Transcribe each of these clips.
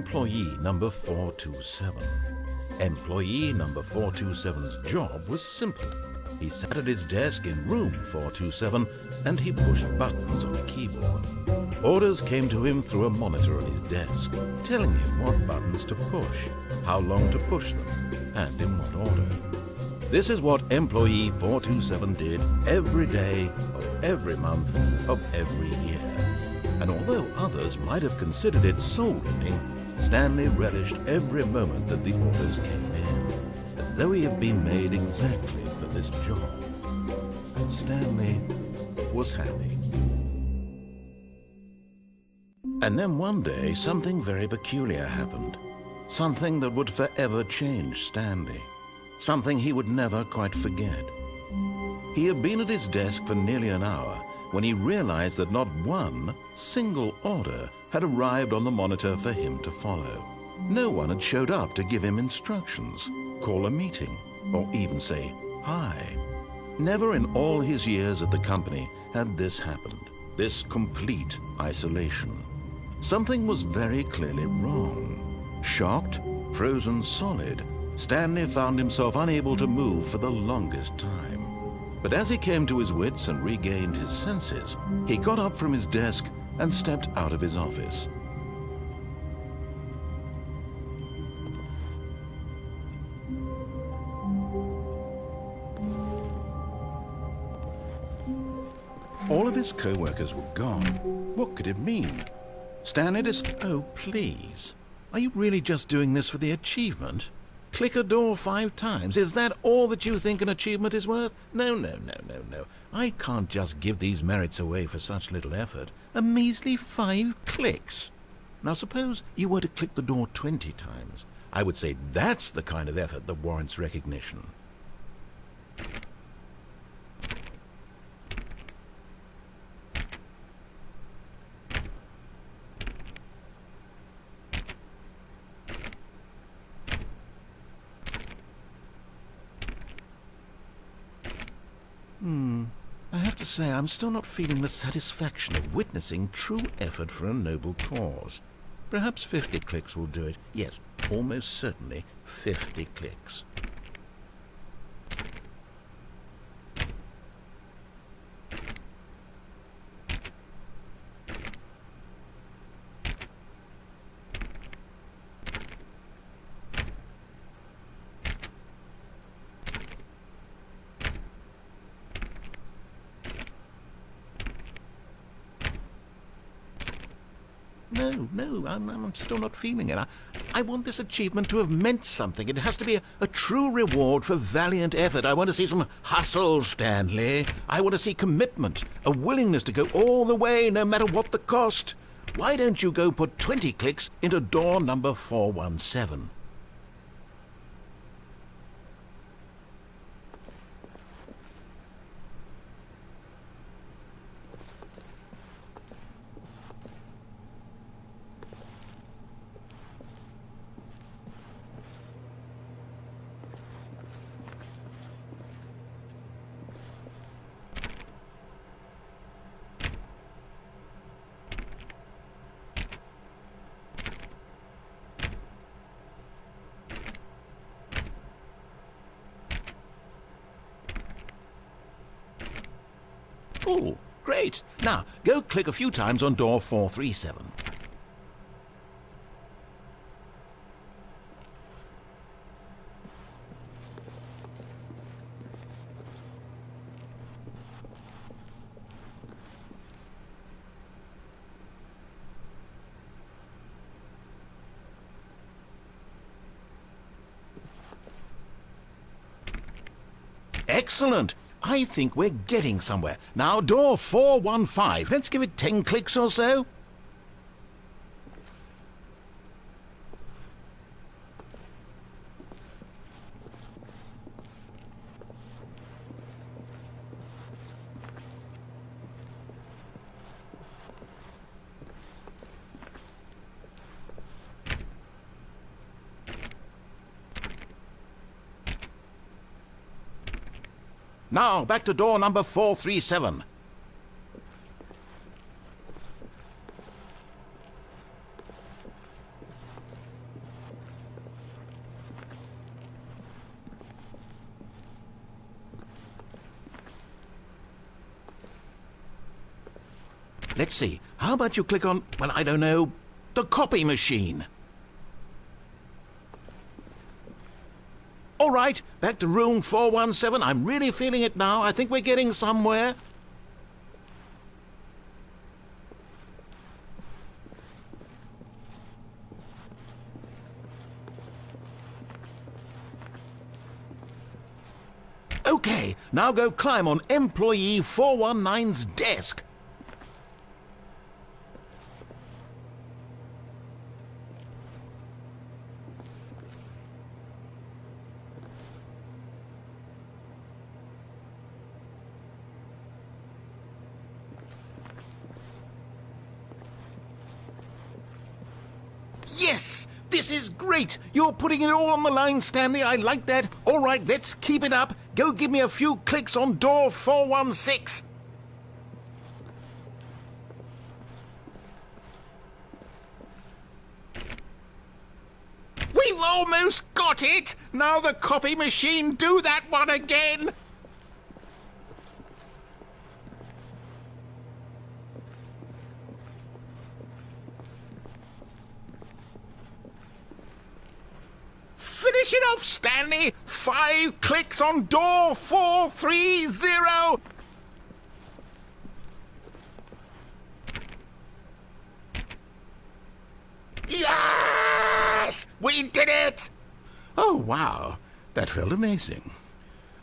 employee number 427. Employee number 427's job was simple. He sat at his desk in room 427 and he pushed buttons on a keyboard. Orders came to him through a monitor on his desk, telling him what buttons to push, how long to push them, and in what order. This is what employee 427 did every day of every month of every year. And although others might have considered it soul-winning, Stanley relished every moment that the orders came in, as though he had been made exactly for this job. And Stanley was happy. And then one day, something very peculiar happened. Something that would forever change Stanley. Something he would never quite forget. He had been at his desk for nearly an hour when he realized that not one single order had arrived on the monitor for him to follow. No one had showed up to give him instructions, call a meeting, or even say hi. Never in all his years at the company had this happened, this complete isolation. Something was very clearly wrong. Shocked, frozen solid, Stanley found himself unable to move for the longest time. But as he came to his wits and regained his senses, he got up from his desk and stepped out of his office. All of his co-workers were gone. What could it mean? Stanley Oh, please. Are you really just doing this for the achievement? Click a door 5 times. Is that all that you think an achievement is worth? No. I can't just give these merits away for such little effort. A measly 5 clicks. Now suppose you were to click the door 20 times. I would say that's the kind of effort that warrants recognition. I have to say, I'm still not feeling the satisfaction of witnessing true effort for a noble cause. Perhaps 50 clicks will do it. Yes, almost certainly 50 clicks. No, I'm still not feeling it. I want this achievement to have meant something. It has to be a true reward for valiant effort. I want to see some hustle, Stanley. I want to see commitment, a willingness to go all the way, no matter what the cost. Why don't you go put 20 clicks into door number 417? Oh, great. Now, go click a few times on door 437. Excellent. I think we're getting somewhere. Now, door 415. Let's give it 10 clicks or so. Now, back to door number 437. let's see. How about you click on, well, I don't know, the copy machine? All right, back to room 417. I'm really feeling it now. I think we're getting somewhere. Okay, now go climb on employee 419's desk. Yes! This is great! You're putting it all on the line, Stanley. I like that. All right, let's keep it up. Go give me a few clicks on door 416. We've almost got it! Now the copy machine, do that one again! Finish it off, Stanley! 5 clicks on door 430! Yes! We did it! Oh, wow. That felt amazing.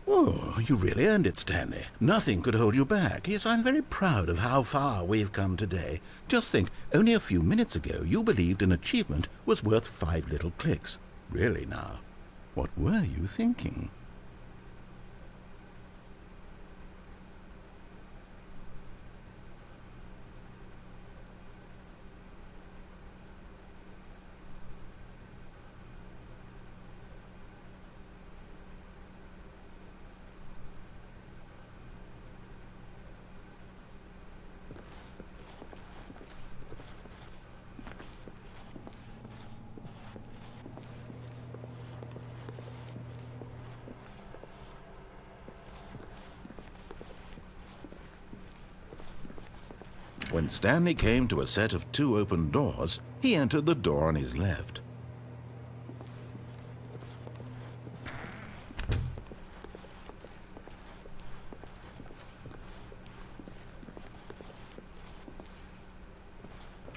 Oh, you really earned it, Stanley. Nothing could hold you back. Yes, I'm very proud of how far we've come today. Just think, only a few minutes ago you believed an achievement was worth 5 little clicks. Really now, what were you thinking? When Stanley came to a set of 2 open doors, he entered the door on his left.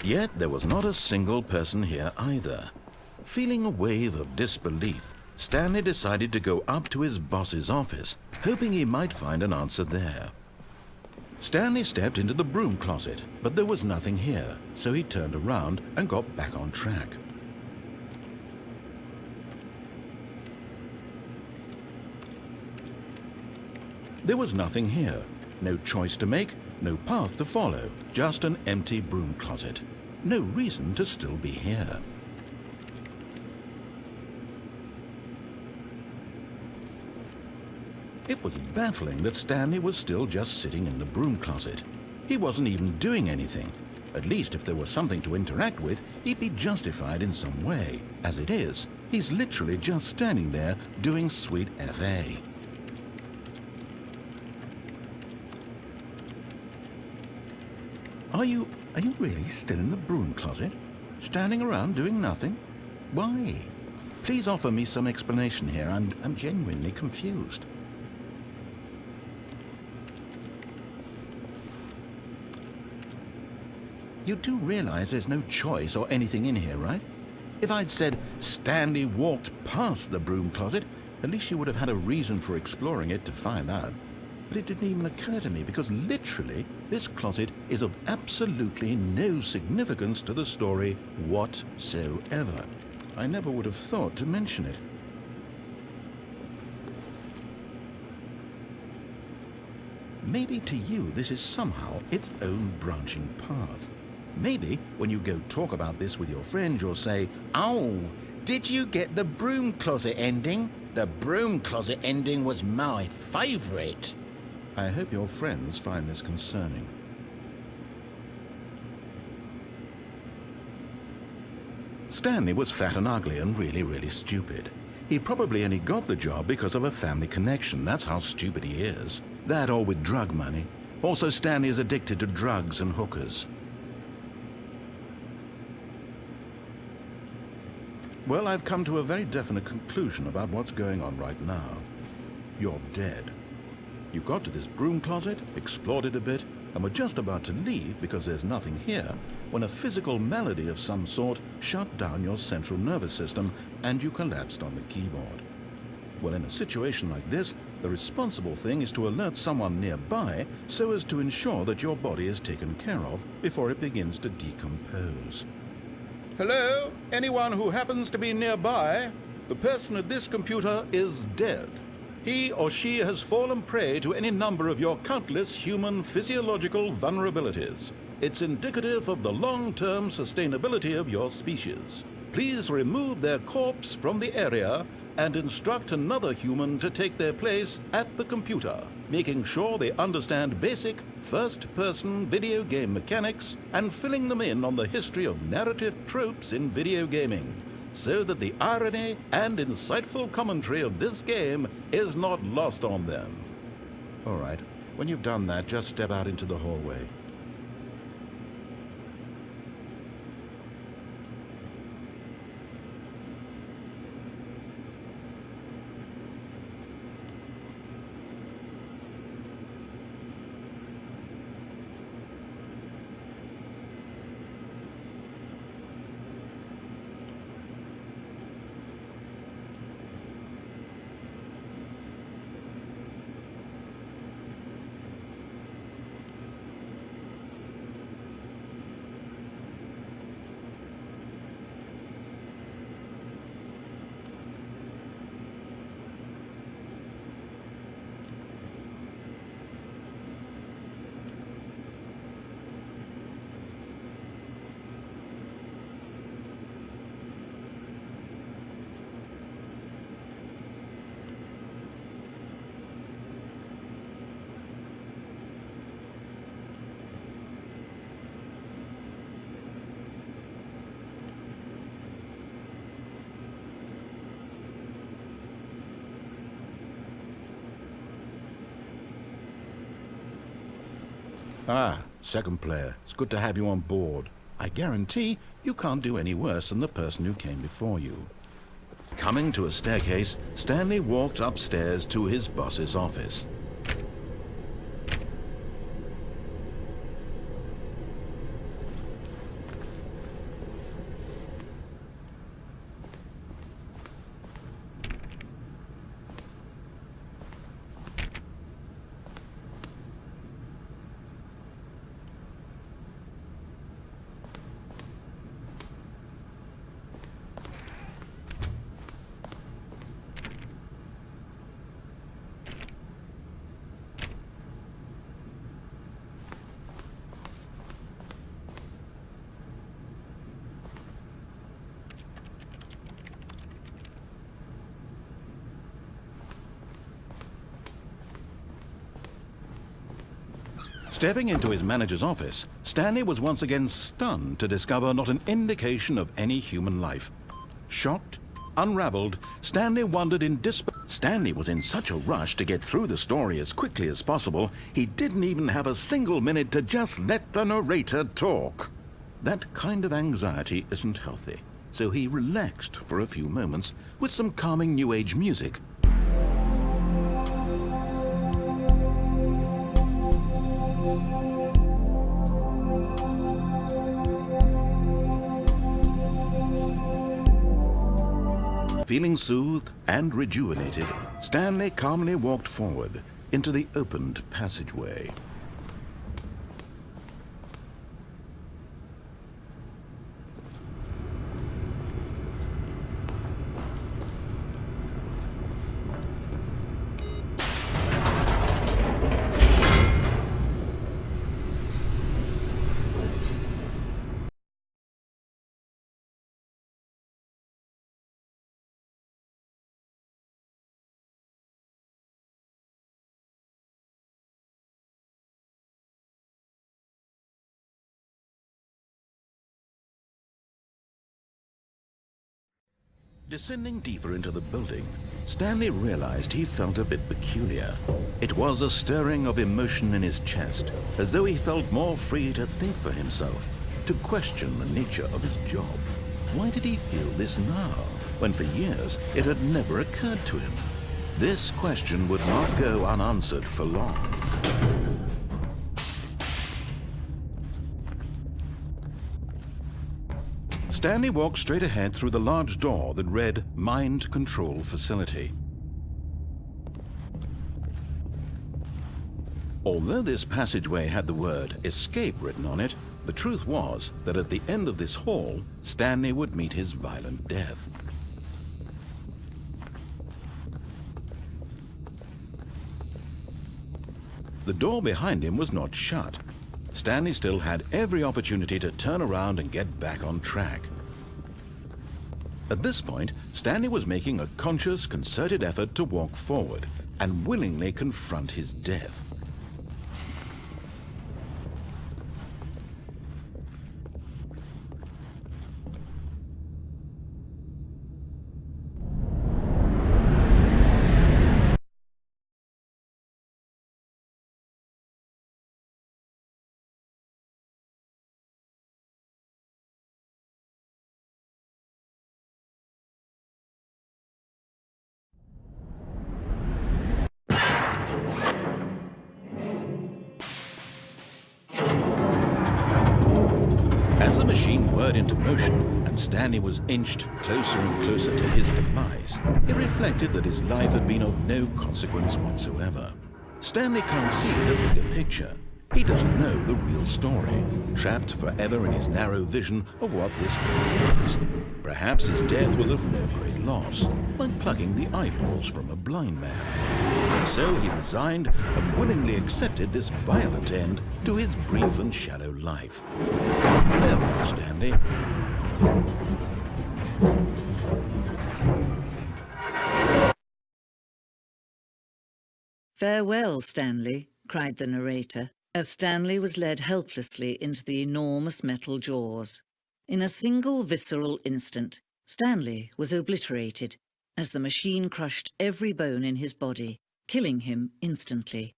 Yet there was not a single person here either. Feeling a wave of disbelief, Stanley decided to go up to his boss's office, hoping he might find an answer there. Stanley stepped into the broom closet, but there was nothing here, so he turned around and got back on track. There was nothing here. No choice to make, no path to follow, just an empty broom closet. No reason to still be here. It was baffling that Stanley was still just sitting in the broom closet. He wasn't even doing anything. At least if there was something to interact with, he'd be justified in some way. As it is, he's literally just standing there doing sweet FA. Are you really still in the broom closet? Standing around doing nothing? Why? Please offer me some explanation here. I'm genuinely confused. You do realize there's no choice or anything in here, right? If I'd said Stanley walked past the broom closet, at least you would have had a reason for exploring it to find out. But it didn't even occur to me because literally this closet is of absolutely no significance to the story whatsoever. I never would have thought to mention it. Maybe to you this is somehow its own branching path. Maybe when you go talk about this with your friend, you'll say, "Oh, did you get the broom closet ending? The broom closet ending was my favorite." I hope your friends find this concerning. Stanley was fat and ugly and really stupid. He probably only got the job because of a family connection. That's how stupid he is. That or with drug money. Also, Stanley is addicted to drugs and hookers. Well, I've come to a very definite conclusion about what's going on right now. You're dead. You got to this broom closet, explored it a bit, and were just about to leave because there's nothing here, when a physical malady of some sort shut down your central nervous system and you collapsed on the keyboard. Well, in a situation like this, the responsible thing is to alert someone nearby so as to ensure that your body is taken care of before it begins to decompose. Hello? Anyone who happens to be nearby? The person at this computer is dead. He or she has fallen prey to any number of your countless human physiological vulnerabilities. It's indicative of the long-term sustainability of your species. Please remove their corpse from the area and instruct another human to take their place at the computer, making sure they understand basic first-person video game mechanics and filling them in on the history of narrative tropes in video gaming, so that the irony and insightful commentary of this game is not lost on them. All right, when you've done that, just step out into the hallway. Ah, second player. It's good to have you on board. I guarantee you can't do any worse than the person who came before you. Coming to a staircase, Stanley walked upstairs to his boss's office. Stepping into his manager's office, Stanley was once again stunned to discover not an indication of any human life. Shocked, unraveled, Stanley wondered in despair. Stanley was in such a rush to get through the story as quickly as possible, he didn't even have a single minute to just let the narrator talk. That kind of anxiety isn't healthy, so he relaxed for a few moments with some calming New Age music. Feeling soothed and rejuvenated, Stanley calmly walked forward into the opened passageway. Descending deeper into the building, Stanley realized he felt a bit peculiar. It was a stirring of emotion in his chest, as though he felt more free to think for himself, to question the nature of his job. why did he feel this now, when for years it had never occurred to him? This question would not go unanswered for long. Stanley walked straight ahead through the large door that read Mind Control Facility. Although this passageway had the word Escape written on it, the truth was that at the end of this hall, Stanley would meet his violent death. The door behind him was not shut. Stanley still had every opportunity to turn around and get back on track. At this point, Stanley was making a conscious, concerted effort to walk forward and willingly confront his death. As the machine whirred into motion and Stanley was inched closer and closer to his demise, he reflected that his life had been of no consequence whatsoever. Stanley can't see the bigger picture. He doesn't know the real story, trapped forever in his narrow vision of what this world is. Perhaps his death was of no great loss, like plucking the eyeballs from a blind man. And so he resigned and willingly accepted this violent end to his brief and shallow life. Farewell, Stanley. "Farewell, Stanley," cried the narrator, as Stanley was led helplessly into the enormous metal jaws. In a single visceral instant, Stanley was obliterated as the machine crushed every bone in his body, killing him instantly.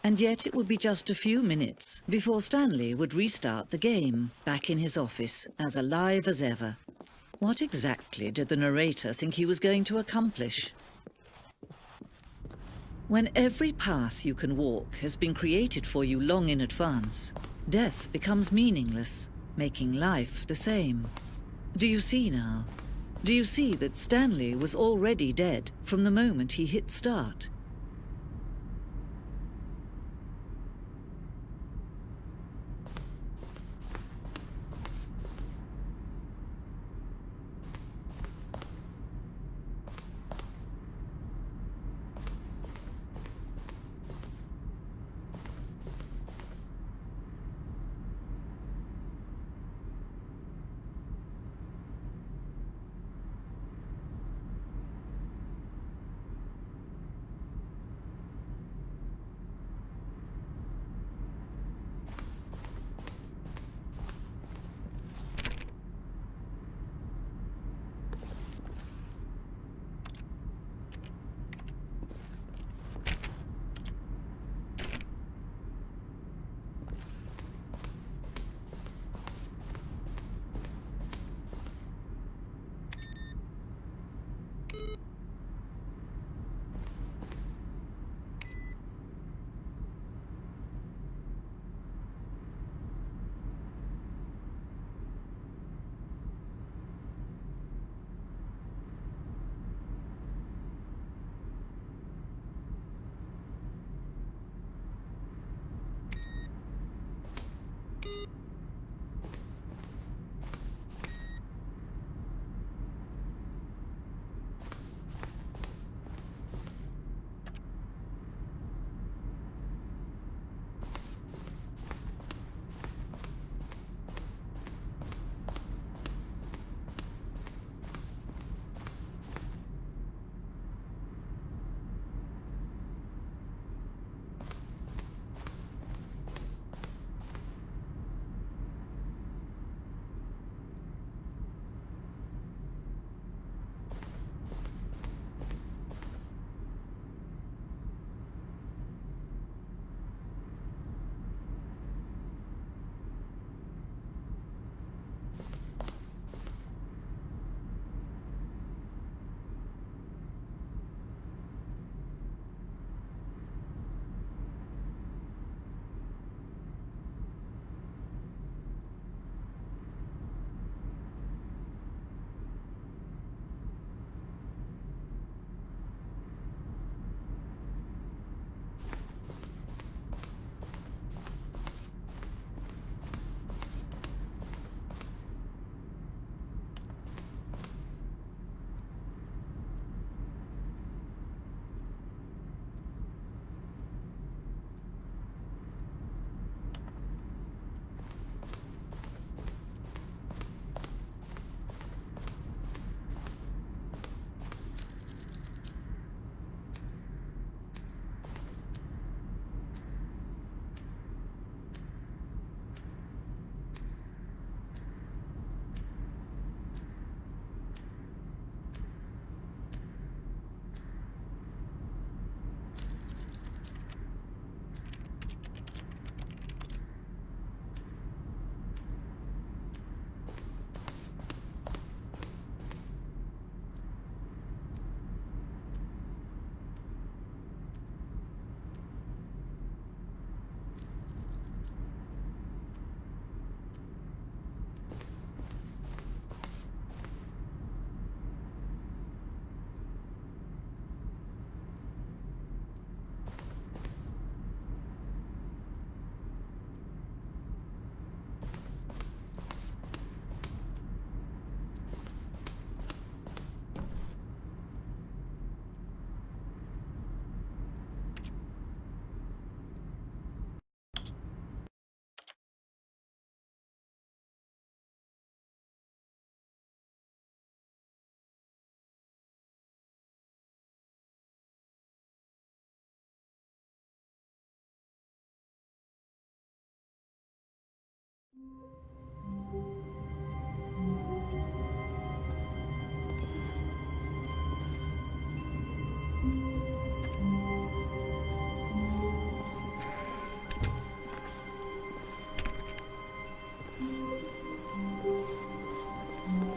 And yet it would be just a few minutes before Stanley would restart the game, back in his office, as alive as ever. What exactly did the narrator think he was going to accomplish? When every path you can walk has been created for you long in advance, death becomes meaningless, making life the same. Do you see now? Do you see that Stanley was already dead from the moment he hit start?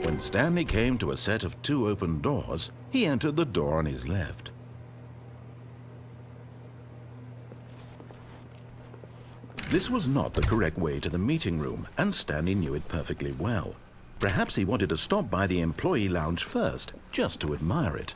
When Stanley came to a set of 2 open doors, he entered the door on his left. This was not the correct way to the meeting room, and Stanley knew it perfectly well. Perhaps he wanted to stop by the employee lounge first, just to admire it.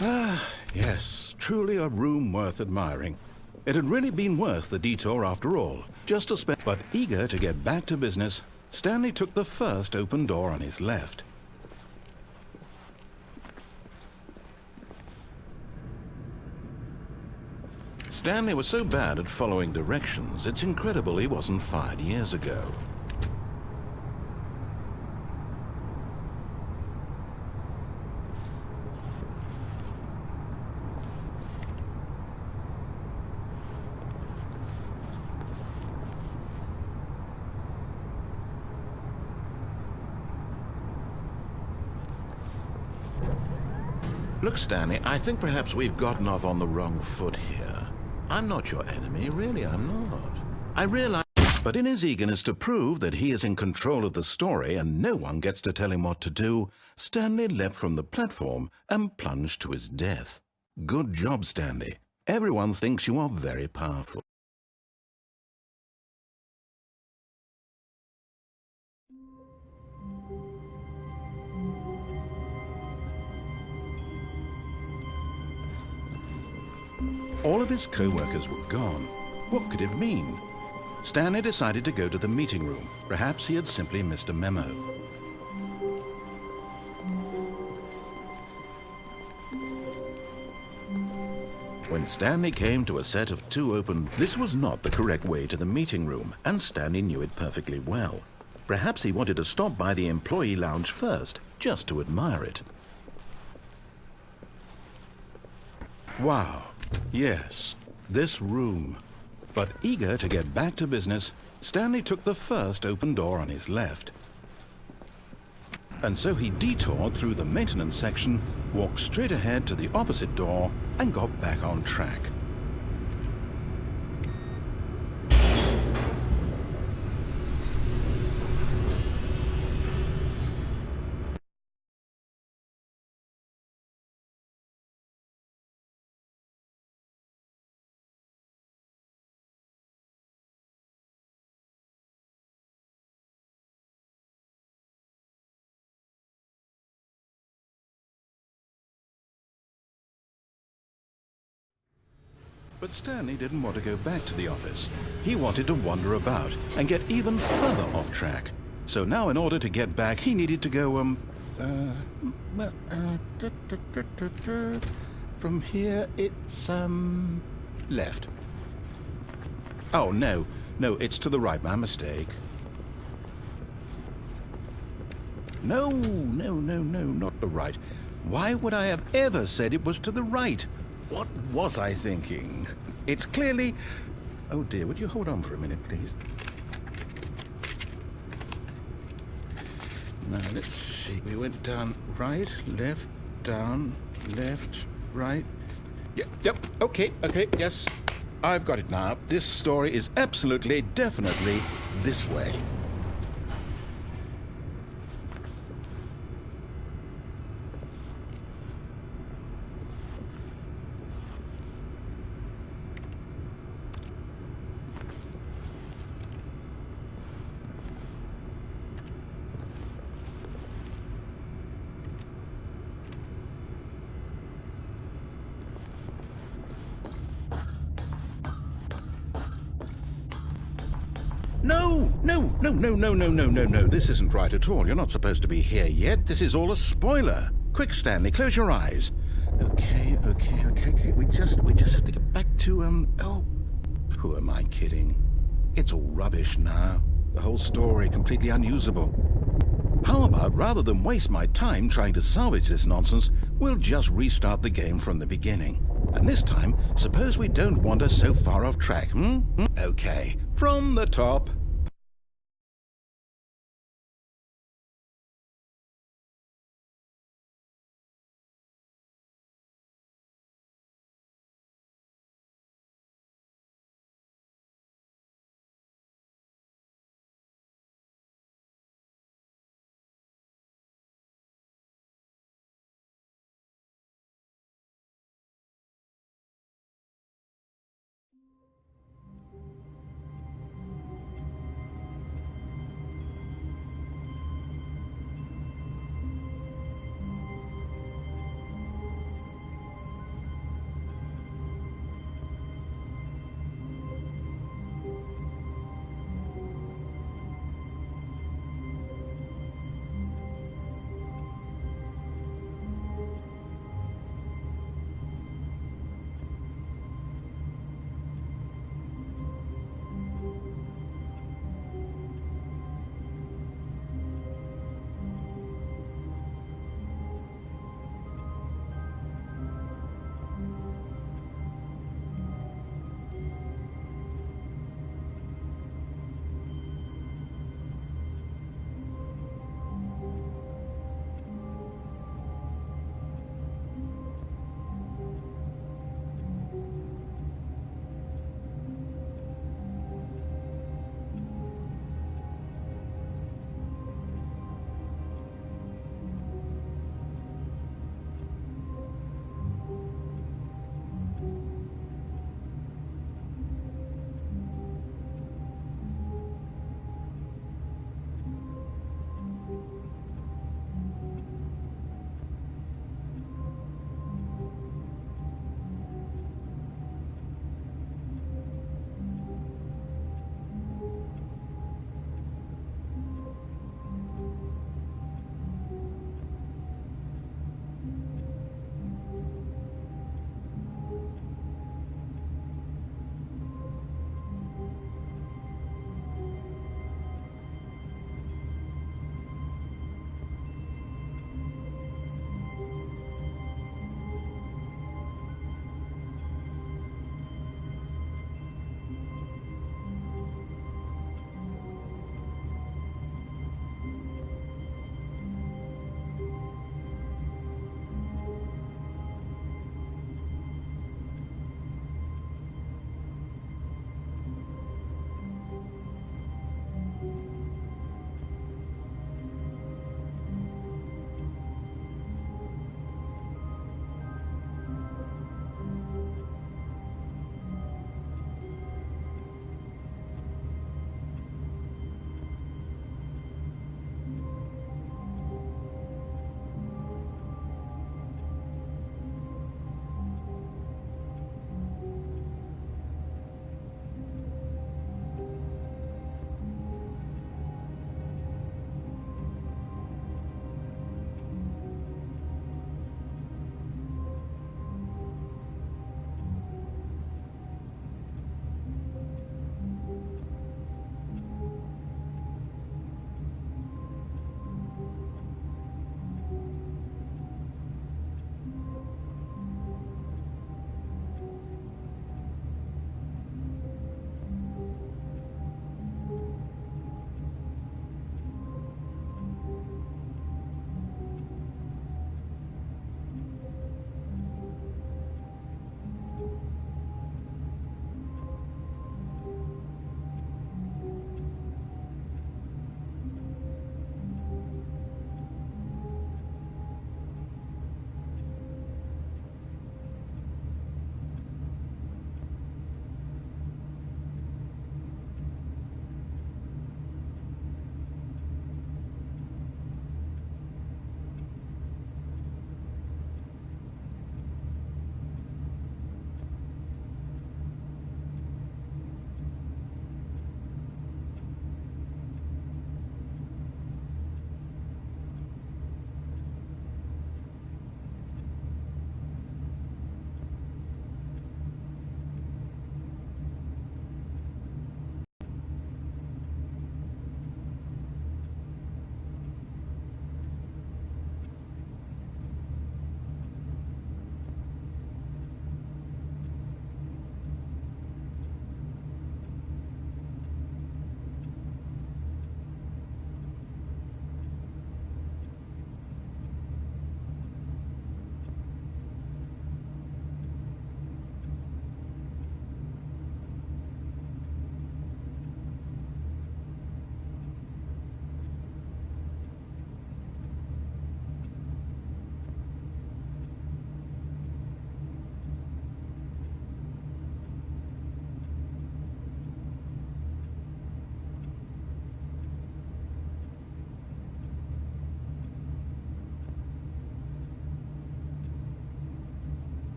Ah, yes, truly a room worth admiring. It had really been worth the detour after all, just to spend. But eager to get back to business, Stanley took the first open door on his left. Stanley was so bad at following directions, it's incredible he wasn't fired years ago. Look, Stanley, I think perhaps we've gotten off on the wrong foot here. I'm not your enemy, really, I'm not. I realize, but in his eagerness to prove that he is in control of the story and no one gets to tell him what to do, Stanley leapt from the platform and plunged to his death. Good job, Stanley. Everyone thinks you are very powerful. All of his co-workers were gone. What could it mean? Stanley decided to go to the meeting room. Perhaps he had simply missed a memo. When Stanley came to a set of 2 open, this was not the correct way to the meeting room, and Stanley knew it perfectly well. Perhaps he wanted to stop by the employee lounge first, just to admire it. Wow. Yes, this room. But eager to get back to business, Stanley took the first open door on his left. And so he detoured through the maintenance section, walked straight ahead to the opposite door, and got back on track. But Stanley didn't want to go back to the office. He wanted to wander about and get even further off track. So now in order to get back, he needed to go, from here it's, left. Oh, no, it's to the right, my mistake. No, not the right. Why would I have ever said it was to the right? What was I thinking? It's clearly... Oh dear, would you hold on for a minute, please? Now, let's see. We went down right, left, down, left, right. Yep, okay, yes. I've got it now. This story is absolutely, definitely this way. No. This isn't right at all. You're not supposed to be here yet. This is all a spoiler. Quick, Stanley, close your eyes. Okay. We just have to get back to, oh, who am I kidding? It's all rubbish now. The whole story completely unusable. How about, rather than waste my time trying to salvage this nonsense, we'll just restart the game from the beginning. And this time, suppose we don't wander so far off track, hmm? Okay, from the top.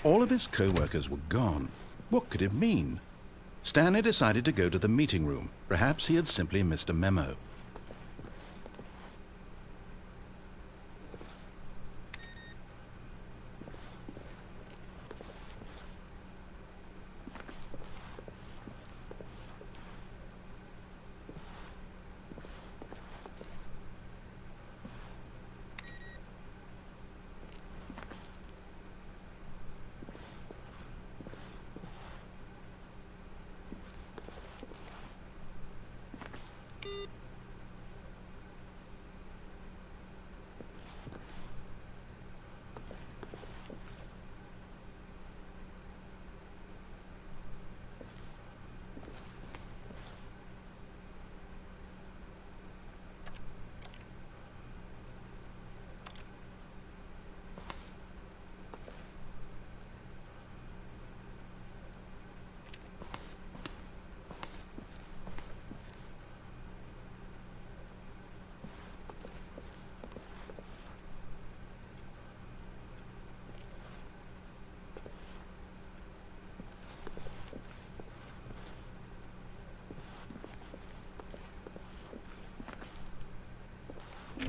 All of his co-workers were gone. What could it mean? Stanley decided to go to the meeting room. Perhaps he had simply missed a memo.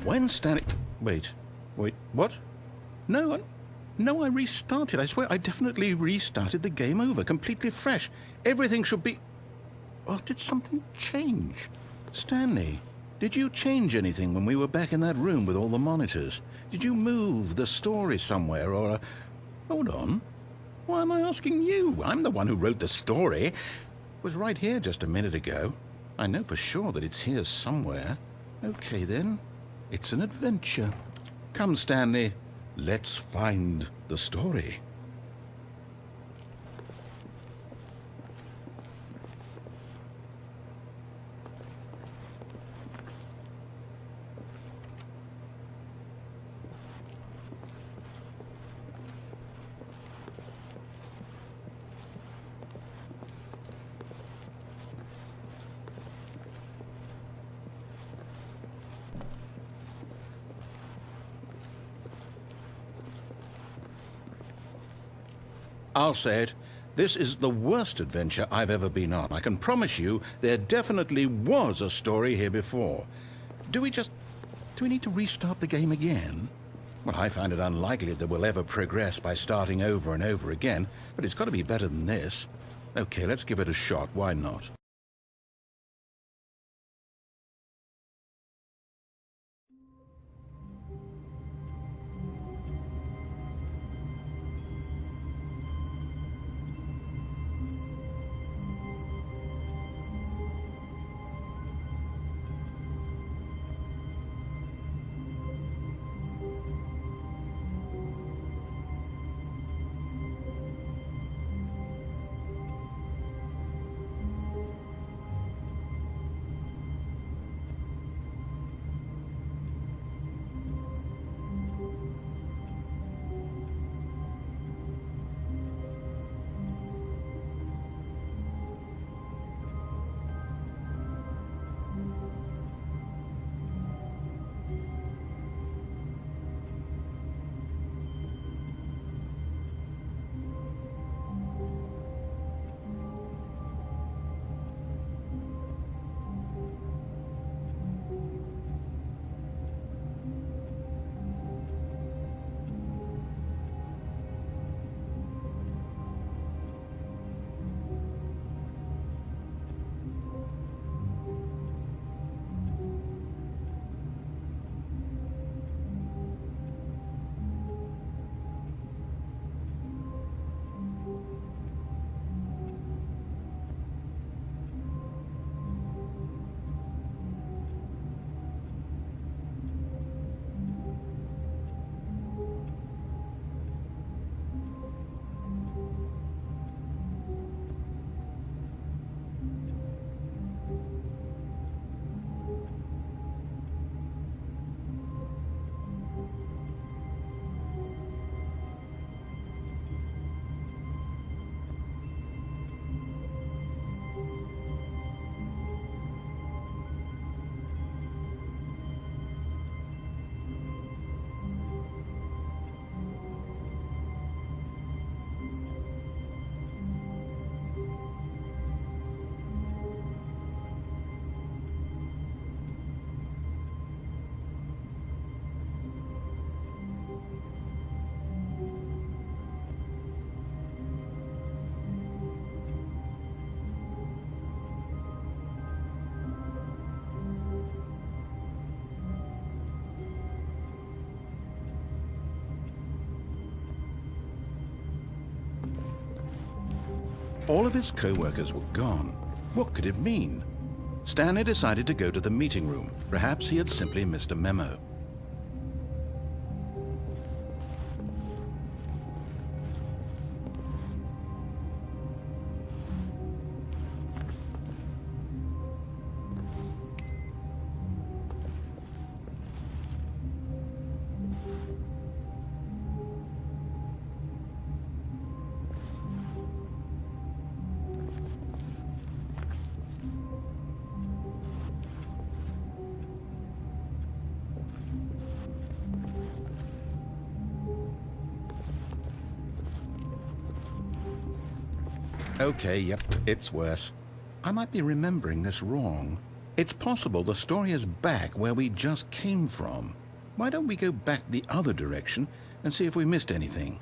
When Stanley... Wait, what? No, I restarted. I swear I definitely restarted the game over, completely fresh. Everything should be... Oh, did something change? Stanley, did you change anything when we were back in that room with all the monitors? Did you move the story somewhere, or... Hold on. Why am I asking you? I'm the one who wrote the story. It was right here just a minute ago. I know for sure that it's here somewhere. Okay, then. It's an adventure. Come, Stanley. Let's find the story. I'll say it. This is the worst adventure I've ever been on. I can promise you there definitely was a story here before. Do we need to restart the game again? Well, I find it unlikely that we'll ever progress by starting over and over again, but it's got to be better than this. Okay, let's give it a shot. Why not? All of his co-workers were gone. What could it mean? Stanley decided to go to the meeting room. Perhaps he had simply missed a memo. Okay, yep, it's worse. I might be remembering this wrong. It's possible the story is back where we just came from. Why don't we go back the other direction and see if we missed anything?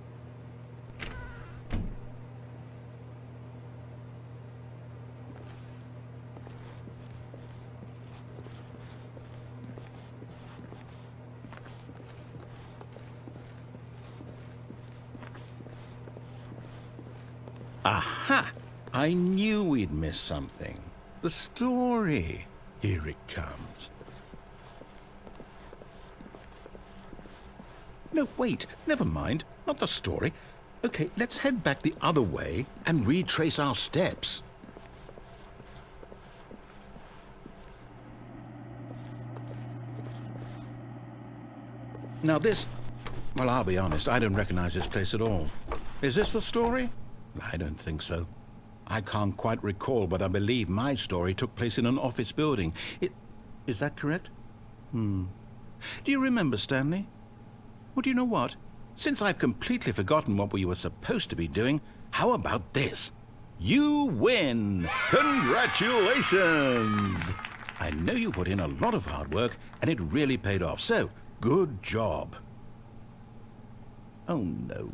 Aha! I knew we'd miss something. The story. Here it comes. No, wait. Never mind. Not the story. Okay, let's head back the other way and retrace our steps. Now this... Well, I'll be honest, I don't recognize this place at all. Is this the story? I don't think so. I can't quite recall, but I believe my story took place in an office building. Is that correct? Do you remember, Stanley? Well, do you know what? Since I've completely forgotten what we were supposed to be doing, how about this? You win! Congratulations! I know you put in a lot of hard work, and it really paid off, so good job. Oh, no.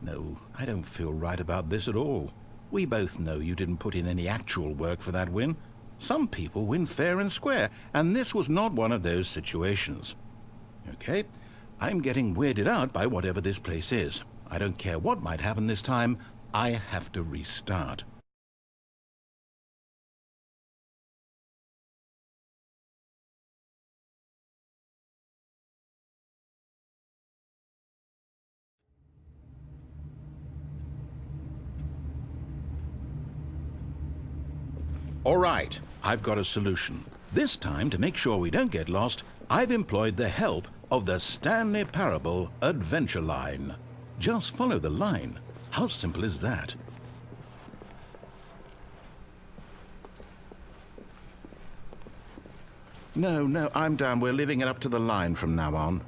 No, I don't feel right about this at all. We both know you didn't put in any actual work for that win. Some people win fair and square, and this was not one of those situations. Okay, I'm getting weirded out by whatever this place is. I don't care what might happen this time. I have to restart. All right, I've got a solution. This time, to make sure we don't get lost, I've employed the help of the Stanley Parable Adventure Line. Just follow the line. How simple is that? No, I'm down. We're leaving it up to the line from now on.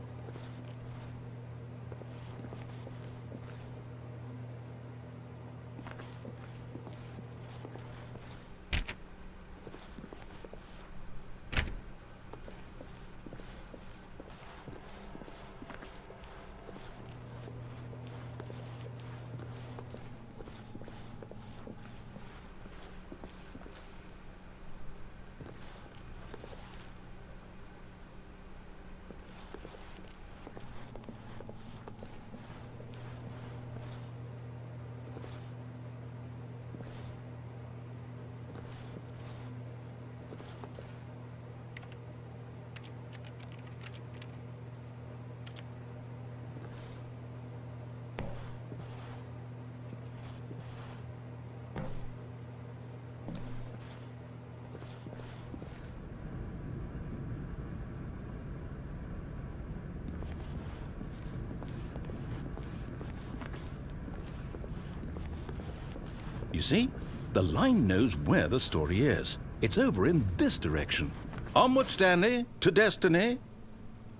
You see, the line knows where the story is. It's over in this direction. Onward, Stanley, to destiny.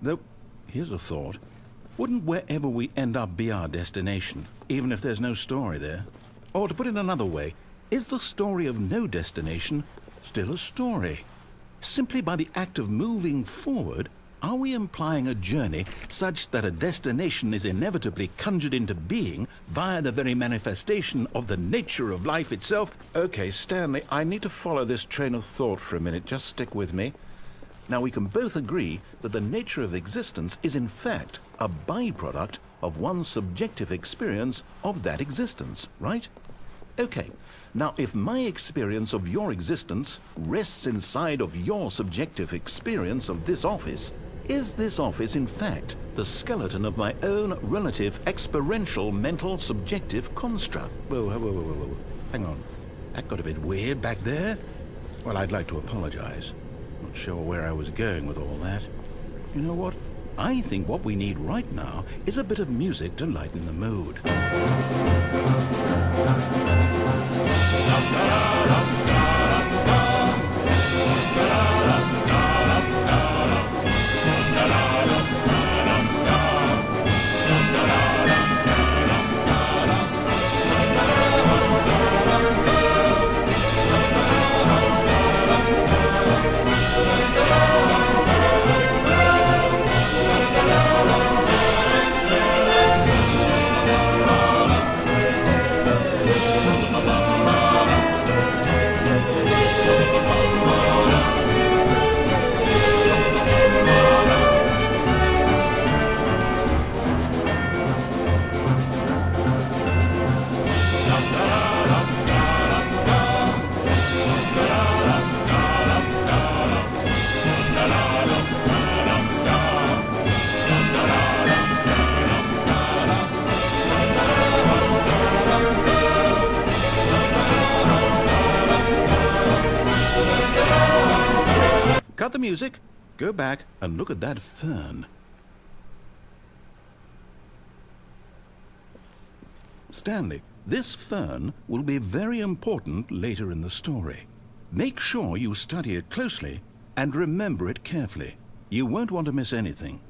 Though, here's a thought. Wouldn't wherever we end up be our destination, even if there's no story there? Or to put it another way, is the story of no destination still a story? Simply by the act of moving forward, are we implying a journey such that a destination is inevitably conjured into being via the very manifestation of the nature of life itself? Okay, Stanley, I need to follow this train of thought for a minute. Just stick with me. Now, we can both agree that the nature of existence is in fact a byproduct of one's subjective experience of that existence, right? Okay, now if my experience of your existence rests inside of your subjective experience of this office, is this office in fact the skeleton of my own relative experiential mental subjective construct? Whoa. Hang on. That got a bit weird back there. Well, I'd like to apologize. Not sure where I was going with all that. You know what? I think what we need right now is a bit of music to lighten the mood. Cut the music, go back and look at that fern. Stanley, this fern will be very important later in the story. Make sure you study it closely and remember it carefully. You won't want to miss anything.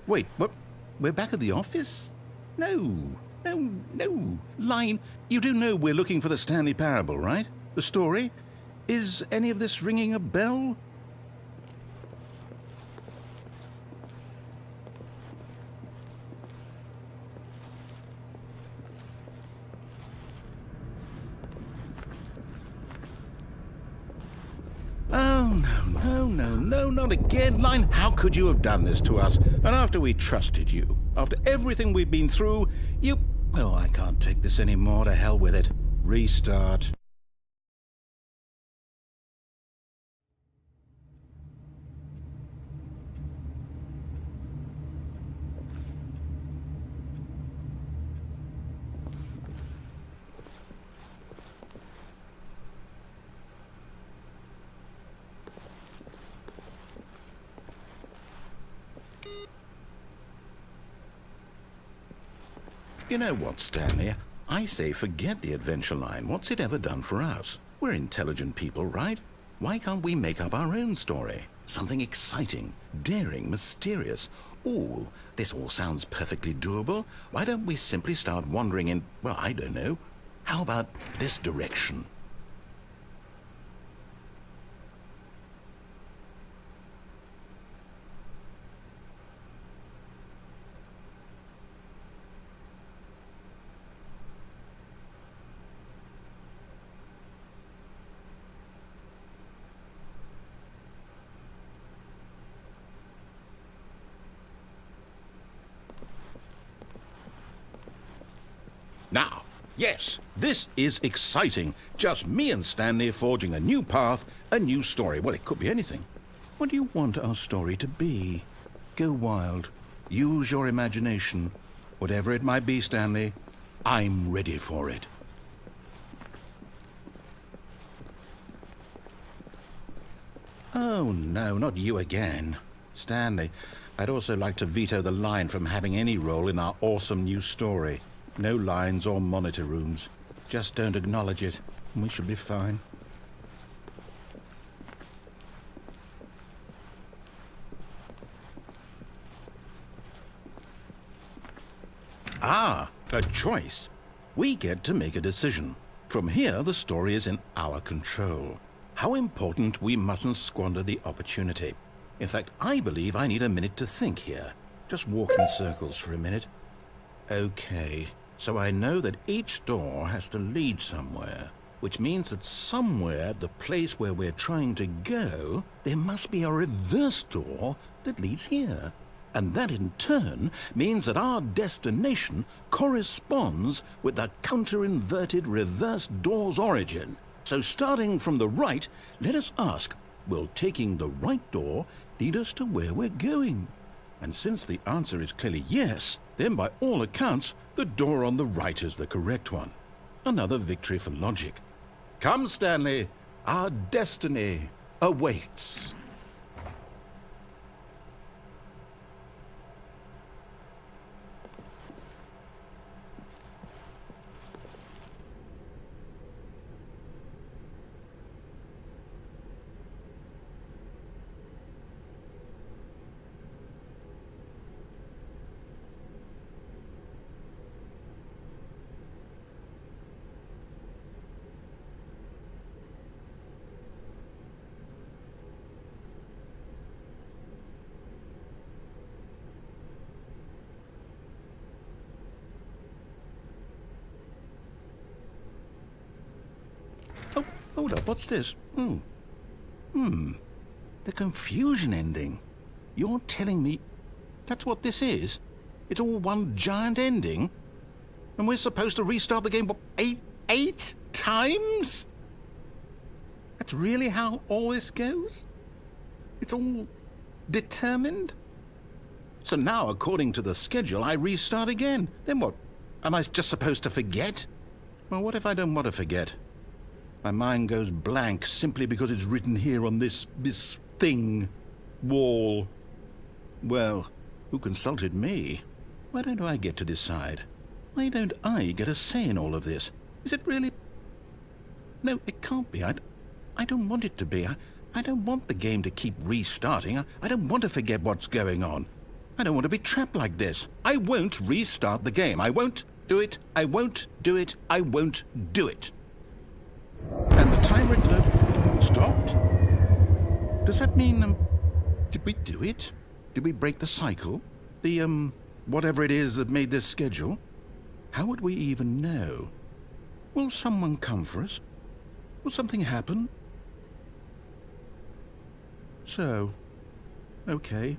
Wait, what? We're back at the office? No. Line, you do know we're looking for the Stanley Parable, right? The story? Is any of this ringing a bell? Oh, no, not again. Line, how could you have done this to us? And after we trusted you, after everything we've been through, you... Oh, I can't take this anymore. To hell with it. Restart. You know what, Stanley? I say forget the adventure line. What's it ever done for us? We're intelligent people, right? Why can't we make up our own story? Something exciting, daring, mysterious. Ooh, this all sounds perfectly doable. Why don't we simply start wandering in, well, I don't know. How about this direction? Now, yes, this is exciting. Just me and Stanley forging a new path, a new story. Well, it could be anything. What do you want our story to be? Go wild. Use your imagination. Whatever it might be, Stanley, I'm ready for it. Oh, no, not you again. Stanley, I'd also like to veto the line from having any role in our awesome new story. No lines or monitor rooms. Just don't acknowledge it, and we should be fine. Ah, a choice. We get to make a decision. From here, the story is in our control. How important we mustn't squander the opportunity. In fact, I believe I need a minute to think here. Just walk in circles for a minute. Okay. So I know that each door has to lead somewhere. which means that somewhere at the place where we're trying to go, there must be a reverse door that leads here. And that in turn means that our destination corresponds with the counter-inverted reverse door's origin. So starting from the right, let us ask, will taking the right door lead us to where we're going? And since the answer is clearly yes, then by all accounts, the door on the right is the correct one. Another victory for logic. Come, Stanley, our destiny awaits. Oh, hold up, what's this? The confusion ending. You're telling me that's what this is? It's all one giant ending? And we're supposed to restart the game, what, eight times? That's really how all this goes? It's all determined? So now, according to the schedule, I restart again. Then what? Am I just supposed to forget? Well, what if I don't want to forget? My mind goes blank simply because it's written here on this thing, wall. Well, who consulted me? Why don't I get to decide? Why don't I get a say in all of this? Is it really? No, it can't be. I don't want it to be. I don't want the game to keep restarting. I don't want to forget what's going on. I don't want to be trapped like this. I won't restart the game. I won't do it. I won't do it. I won't do it. And the timer stopped? Does that mean, did we do it? Did we break the cycle? The, whatever it is that made this schedule? How would we even know? Will someone come for us? Will something happen? So, okay.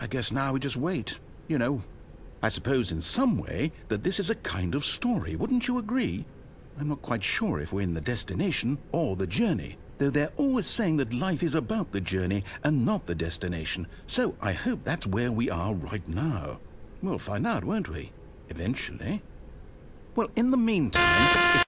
I guess now we just wait, you know. I suppose in some way that this is a kind of story, wouldn't you agree? I'm not quite sure if we're in the destination or the journey, though they're always saying that life is about the journey and not the destination, so I hope that's where we are right now. We'll find out, won't we? Eventually. Well, in the meantime...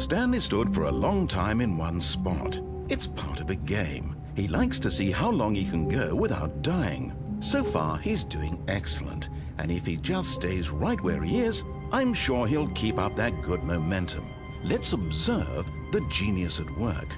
Stanley stood for a long time in one spot. It's part of a game. He likes to see how long he can go without dying. So far, he's doing excellent, and if he just stays right where he is, I'm sure he'll keep up that good momentum. Let's observe the genius at work.